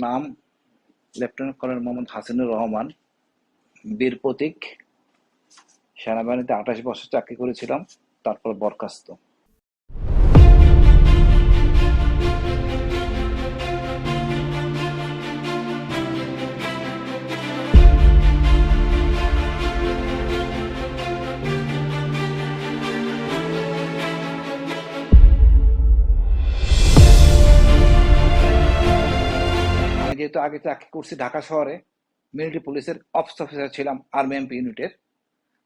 নাম lieutenant colonel Mohammad Hasinur Rahman, বীর প্রতীক। সেনাবাহিনীতে 28 বছর চাকরি করেছিলাম, তারপর বরখাস্ত। আমি যেহেতু আগে চাকরি করছি ঢাকা শহরে, মিলিটারি পুলিশের অফিস অফিসার ছিলাম আর্মি এমপি ইউনিটের,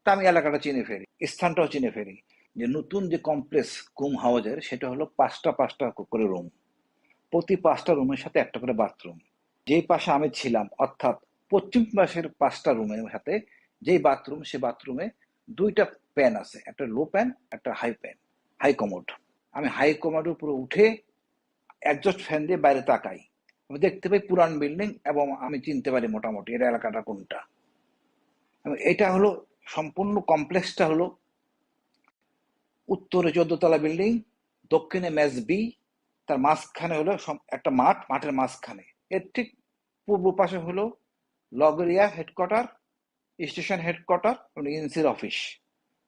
তা আমি এলাকাটা চিনে ফেলি, স্থানটাও চিনে ফেলি। যে নতুন যে কমপ্লেক্স গুম হাউজের, সেটা হলো পাঁচটা পাঁচটা করে রুম, প্রতি 5টা রুমের সাথে একটা করে বাথরুম। যেই পাশে আমি ছিলাম, অর্থাৎ পশ্চিম পাশের 5টা রুমের সাথে যেই বাথরুম, সে বাথরুমে 2টা প্যান আছে, একটা লো প্যান, একটা হাই প্যান, হাই কমোড। আমি হাই কমোডের উপরে উঠে একজস্ট ফ্যান দিয়ে বাইরে তাকাই, আমি দেখতে পাই পুরান বিল্ডিং, এবং আমি চিনতে পারি মোটামুটি এর এলাকাটা কোনটা। এটা হলো সম্পূর্ণ কমপ্লেক্সটা হলো উত্তরে 14 তলা বিল্ডিং, দক্ষিণে মেস বি, তার মাঝখানে হলো একটা মাঠ, মাঠের মাঝখানে এর ঠিক পূর্ব পাশে হলো লগরিয়া হেডকোয়ার্টার, স্টেশন হেডকোয়ার্টার, ইনসির অফিস।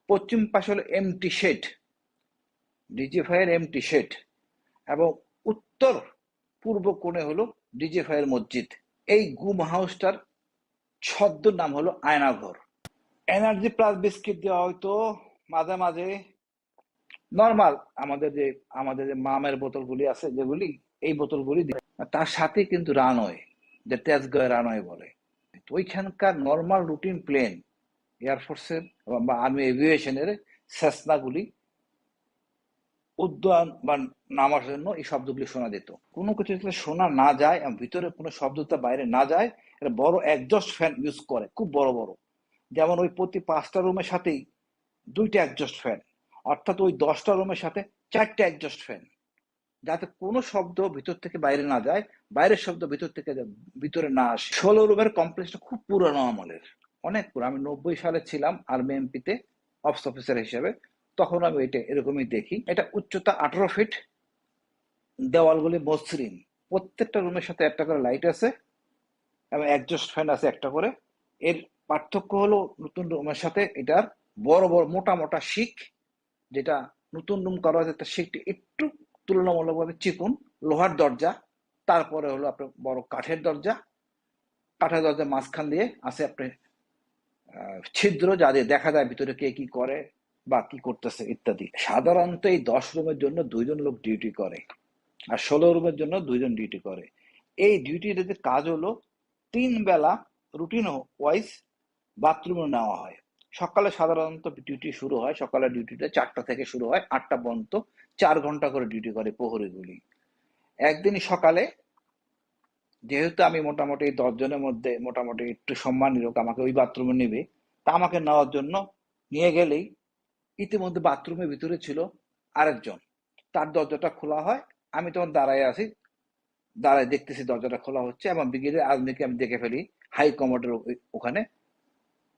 পশ্চিম পাশে হলো এমটি শেড, ডিজিএফআই এর এমটি শেড, এবং উত্তর পূর্ব কোণে হলো ডিজিএফআই এর মসজিদ। এই গুম হাউসটার ছদ্ম নাম হলো আয়নাঘর। এনার্জি প্লাস বিস্কিট দেওয়া হয়তো মাঝে মাঝে, নর্মাল আমাদের যে মামের বোতলগুলি আছে, যেগুলি এই বোতলগুলি তার সাথে কিন্তু রানওয়ে, যে তেজগাঁও রানওয়ে বলে। তো ওইখানকার নর্মাল রুটিন প্লেন, এয়ারফোর্সের বা আর্মি এভিয়েশনের সেসনাগুলি উদ্যয়ন বা নামার জন্য এই শব্দগুলি শোনা যেত। কোনো কিছু যাতে শোনা না যায় এবং ভিতরে কোনো শব্দটা বাইরে না যায়, এটা বড় একজস্ট ফ্যান ইউজ করে, খুব বড় বড়। যেমন ওই প্রতি 5টা রুমের সাথেই 2টা একজস্ট ফ্যান, অর্থাৎ ওই 10টা রুমের সাথে 4টা একজস্ট ফ্যান, যাতে কোনো শব্দ ভিতর থেকে বাইরে না যায়, বাইরের শব্দ ভিতর থেকে ভিতরে না আসে। 16 রুমের কমপ্লেক্সটা খুব পুরানো আমলের, অনেক পুরো। আমি 90 সালে ছিলাম আর্মি এমপিতে অফিস অফিসার হিসেবে, তখন আমি এটা এরকমই দেখি। এটা উচ্চতা 18 ফিট, দেওয়ালগুলি মসৃণ, প্রত্যেকটা রুমের সাথে একটা করে লাইট আছে এবং একজস্ট ফ্যান আছে একটা করে। এর পার্থক্য হলো নতুন রুমের সাথে এটার বড় বড় মোটা মোটা শিক, যেটা নতুন রুম করা হয়েছে তার শিকটি একটু তুলনামূলকভাবে চিকন, লোহার দরজা, তারপরে হলো আপনার বড় কাঠের দরজা। কাঠের দরজা মাঝখান দিয়ে আছে আপনার ছিদ্র, যা দিয়ে দেখা যায় ভিতরে কে কি করে বা কি করতেছে ইত্যাদি। সাধারণত এই 10 রুমের জন্য 2জন লোক ডিউটি করে, আর 16 রুমের জন্য 2জন ডিউটি করে। এই ডিউটির কাজ হলো 3 বেলা রুটিন ওয়াইজ বাথরুমে নেওয়া হয়। সকালে সাধারণত ডিউটি শুরু হয়, সকালের ডিউটিটা 4টা থেকে শুরু হয় 8টা পর্যন্ত, 4 ঘন্টা করে ডিউটি করে প্রহরীগুলি। একদিন সকালে, যেহেতু আমি মোটামুটি 10 জনের মধ্যে মোটামুটি একটু সম্মানী লোক, আমাকে ওই বাথরুমে নেবে, তা আমাকে নেওয়ার জন্য নিয়ে গেলেই ইতিমধ্যে বাথরুমের ভিতরে ছিল আরেকজন, তার দরজাটা খোলা হয়। আমি তখন দাঁড়ায় আছি, দাঁড়ায় দেখতেছি দরজাটা খোলা হচ্ছে, এবং ব্রিগেডিয়ার আজমিকে আমি দেখে ফেলি হাই কমান্ডের ওখানে।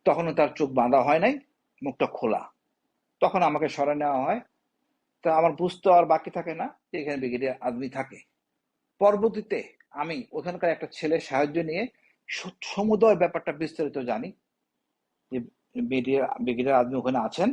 তখনও তার চোখ বাঁধা হয় নাই, মুখটা খোলা। তখন আমাকে সরায় নেওয়া হয়। তা আমার বুঝতে আর বাকি থাকে না যে এখানে ব্রিগেডিয়ার আজমি থাকে। পরবর্তীতে আমি ওখানকার একটা ছেলের সাহায্য নিয়ে সমুদয় ব্যাপারটা বিস্তারিত জানি, যে ব্রিগেডিয়ার আজমি ওখানে আছেন।